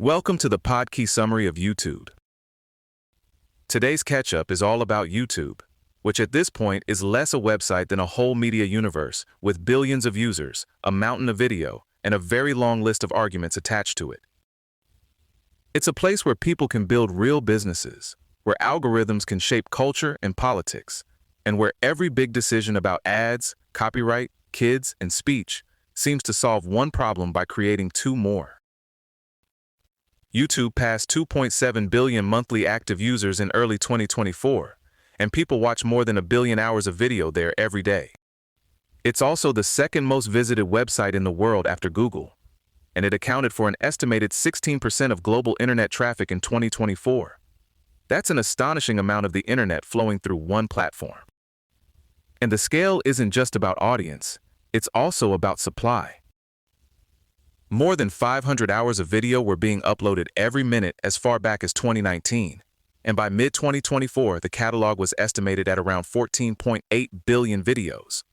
Welcome to the Podkey Summary of YouTube. Today's catch-up is all about YouTube, which at this point is less a website than a whole media universe with billions of users, a mountain of video, and a very long list of arguments attached to it. It's a place where people can build real businesses, where algorithms can shape culture and politics, and where every big decision about ads, copyright, kids, and speech seems to solve one problem by creating two more. YouTube passed 2.7 billion monthly active users in early 2024, and people watch more than 1 billion hours of video there every day. It's also the second most visited website in the world after Google, and it accounted for an estimated 16% of global internet traffic in 2024. That's an astonishing amount of the internet flowing through one platform. And the scale isn't just about audience, it's also about supply. More than 500 hours of video were being uploaded every minute as far back as 2019, and by mid-2024, the catalog was estimated at around 14.8 billion videos.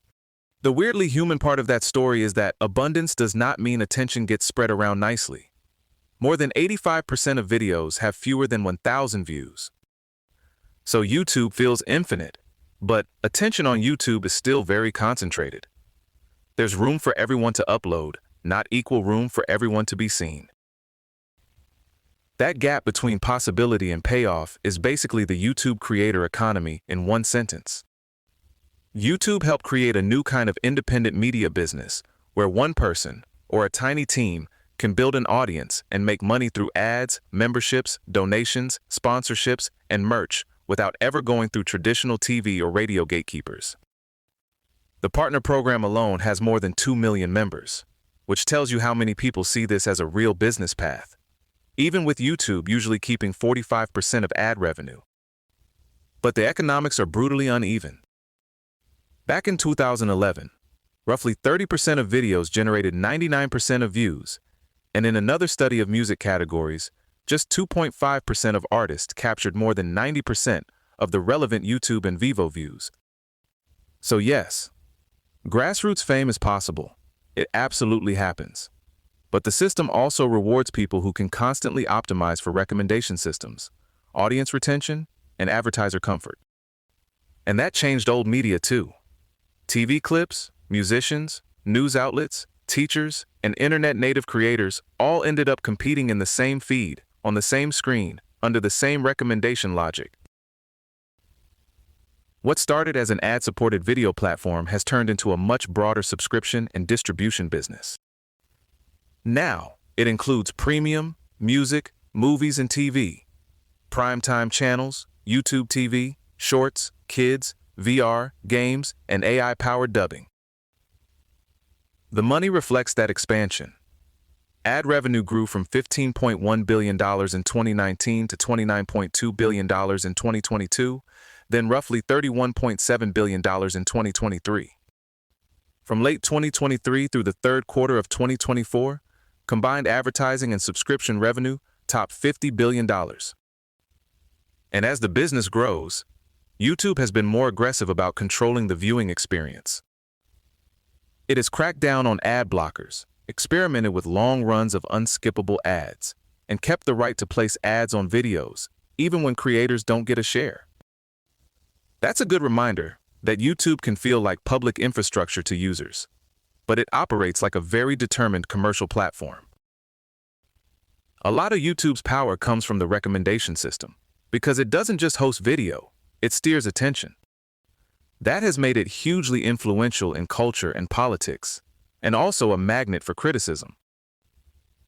The weirdly human part of that story is that abundance does not mean attention gets spread around nicely. More than 85% of videos have fewer than 1,000 views. So YouTube feels infinite, but attention on YouTube is still very concentrated. There's room for everyone to upload, not equal room for everyone to be seen. That gap between possibility and payoff is basically the YouTube creator economy in one sentence. YouTube helped create a new kind of independent media business where one person, or a tiny team, can build an audience and make money through ads, memberships, donations, sponsorships, and merch without ever going through traditional TV or radio gatekeepers. The partner program alone has more than 2 million members, which tells you how many people see this as a real business path, even with YouTube usually keeping 45% of ad revenue. But the economics are brutally uneven. Back in 2011, roughly 30% of videos generated 99% of views, and in another study of music categories, just 2.5% of artists captured more than 90% of the relevant YouTube and Vivo views. So yes, grassroots fame is possible. It absolutely happens. But the system also rewards people who can constantly optimize for recommendation systems, audience retention, and advertiser comfort. And that changed old media too. TV clips, musicians, news outlets, teachers, and internet-native creators all ended up competing in the same feed, on the same screen, under the same recommendation logic. What started as an ad-supported video platform has turned into a much broader subscription and distribution business. Now, it includes premium, music, movies and TV, primetime channels, YouTube TV, shorts, kids, VR, games, and AI-powered dubbing. The money reflects that expansion. Ad revenue grew from $15.1 billion in 2019 to $29.2 billion in 2022, then roughly $31.7 billion in 2023. From late 2023 through the third quarter of 2024, combined advertising and subscription revenue topped $50 billion. And as the business grows, YouTube has been more aggressive about controlling the viewing experience. It has cracked down on ad blockers, experimented with long runs of unskippable ads, and kept the right to place ads on videos, even when creators don't get a share. That's a good reminder that YouTube can feel like public infrastructure to users, but it operates like a very determined commercial platform. A lot of YouTube's power comes from the recommendation system, because it doesn't just host video, it steers attention. That has made it hugely influential in culture and politics, and also a magnet for criticism.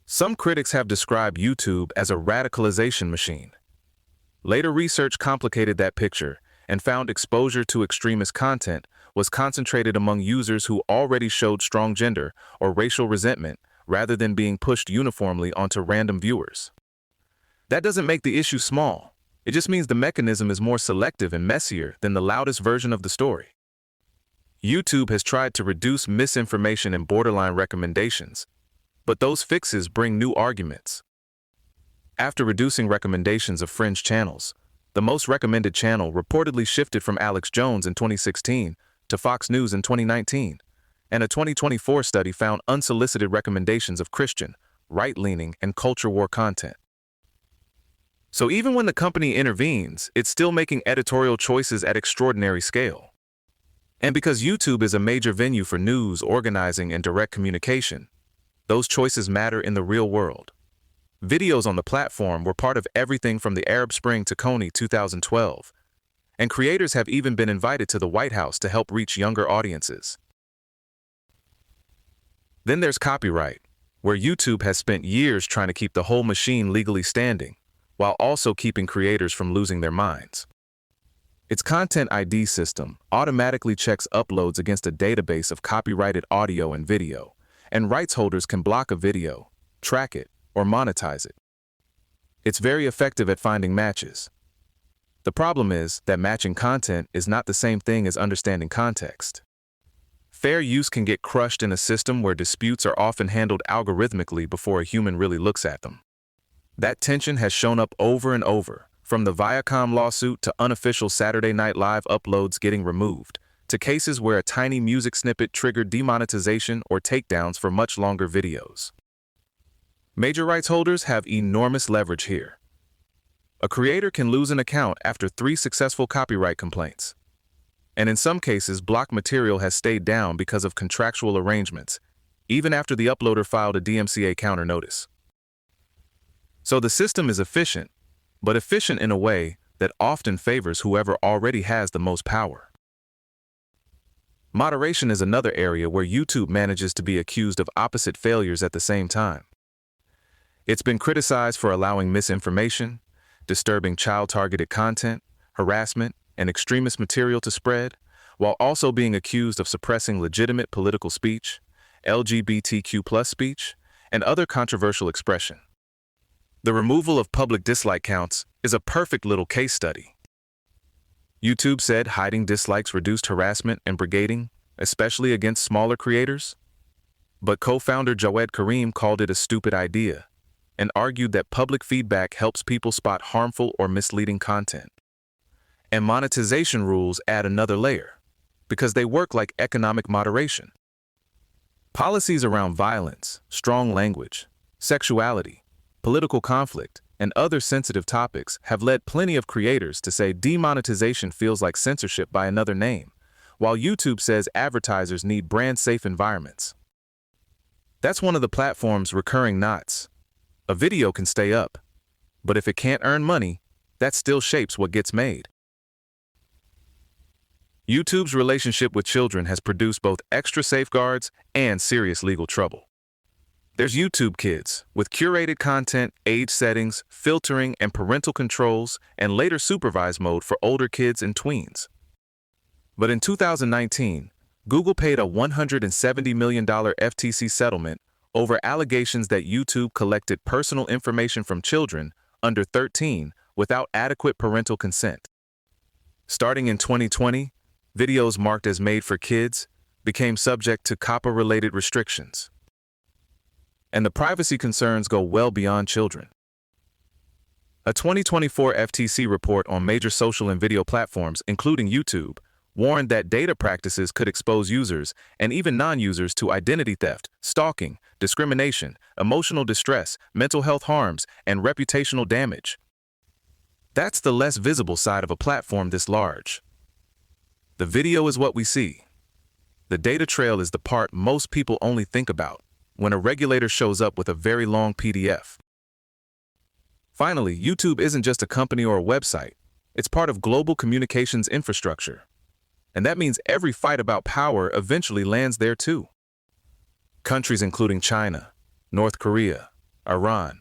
Some critics have described YouTube as a radicalization machine. Later research complicated that picture and found exposure to extremist content was concentrated among users who already showed strong gender or racial resentment rather than being pushed uniformly onto random viewers. That doesn't make the issue small. It just means the mechanism is more selective and messier than the loudest version of the story. YouTube has tried to reduce misinformation and borderline recommendations, but those fixes bring new arguments. After reducing recommendations of fringe channels, the most recommended channel reportedly shifted from Alex Jones in 2016 to Fox News in 2019, and a 2024 study found unsolicited recommendations of Christian, right-leaning, and culture war content. So even when the company intervenes, it's still making editorial choices at extraordinary scale. And because YouTube is a major venue for news, organizing, and direct communication, those choices matter in the real world. Videos on the platform were part of everything from the Arab Spring to Kony 2012, and creators have even been invited to the White House to help reach younger audiences. Then there's copyright, where YouTube has spent years trying to keep the whole machine legally standing, while also keeping creators from losing their minds. Its Content ID system automatically checks uploads against a database of copyrighted audio and video, and rights holders can block a video, track it, or monetize it. It's very effective at finding matches. The problem is that matching content is not the same thing as understanding context. Fair use can get crushed in a system where disputes are often handled algorithmically before a human really looks at them. That tension has shown up over and over, from the Viacom lawsuit to unofficial Saturday Night Live uploads getting removed, to cases where a tiny music snippet triggered demonetization or takedowns for much longer videos. Major rights holders have enormous leverage here. A creator can lose an account after 3 successful copyright complaints. And in some cases, blocked material has stayed down because of contractual arrangements, even after the uploader filed a DMCA counter notice. So the system is efficient, but efficient in a way that often favors whoever already has the most power. Moderation is another area where YouTube manages to be accused of opposite failures at the same time. It's been criticized for allowing misinformation, disturbing child-targeted content, harassment, and extremist material to spread, while also being accused of suppressing legitimate political speech, LGBTQ+ speech, and other controversial expression. The removal of public dislike counts is a perfect little case study. YouTube said hiding dislikes reduced harassment and brigading, especially against smaller creators. But co-founder Jawed Karim called it a stupid idea and argued that public feedback helps people spot harmful or misleading content. And monetization rules add another layer, because they work like economic moderation. Policies around violence, strong language, sexuality, political conflict, and other sensitive topics have led plenty of creators to say demonetization feels like censorship by another name, while YouTube says advertisers need brand-safe environments. That's one of the platform's recurring knots. A video can stay up, but if it can't earn money, that still shapes what gets made. YouTube's relationship with children has produced both extra safeguards and serious legal trouble. There's YouTube Kids, with curated content, age settings, filtering, and parental controls, and later supervised mode for older kids and tweens. But in 2019, Google paid a $170 million FTC settlement over allegations that YouTube collected personal information from children under 13 without adequate parental consent. Starting in 2020, videos marked as made for kids became subject to COPPA-related restrictions. And the privacy concerns go well beyond children. A 2024 FTC report on major social and video platforms, including YouTube, warned that data practices could expose users and even non-users to identity theft, stalking, discrimination, emotional distress, mental health harms, and reputational damage. That's the less visible side of a platform this large. The video is what we see. The data trail is the part most people only think about when a regulator shows up with a very long PDF. Finally, YouTube isn't just a company or a website. It's part of global communications infrastructure. And that means every fight about power eventually lands there too. Countries including China, North Korea, Iran,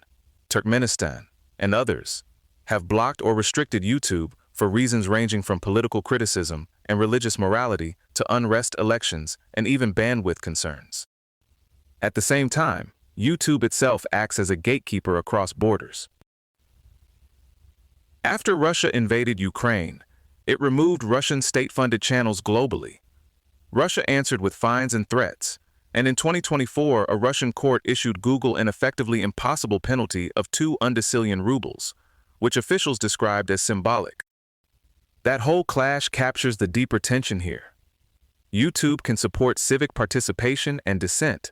Turkmenistan, and others have blocked or restricted YouTube for reasons ranging from political criticism and religious morality to unrest, elections, and even bandwidth concerns. At the same time, YouTube itself acts as a gatekeeper across borders. After Russia invaded Ukraine, it removed Russian state-funded channels globally. Russia answered with fines and threats, and in 2024, a Russian court issued Google an effectively impossible penalty of 2 undecillion rubles, which officials described as symbolic. That whole clash captures the deeper tension here. YouTube can support civic participation and dissent,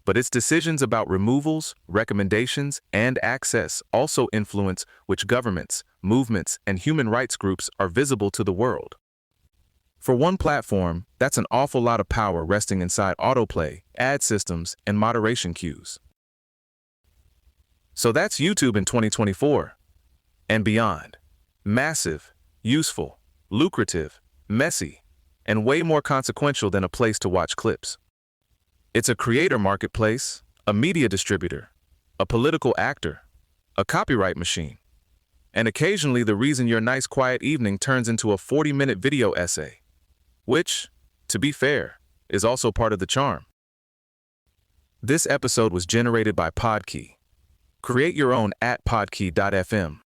But its decisions about removals, recommendations, and access also influence which governments, movements, and human rights groups are visible to the world. For one platform, that's an awful lot of power resting inside autoplay, ad systems, and moderation queues. So that's YouTube in 2024 and beyond. Massive, useful, lucrative, messy, and way more consequential than a place to watch clips. It's a creator marketplace, a media distributor, a political actor, a copyright machine, and occasionally the reason your nice quiet evening turns into a 40-minute video essay, which, to be fair, is also part of the charm. This episode was generated by Podkey. Create your own at podkey.fm.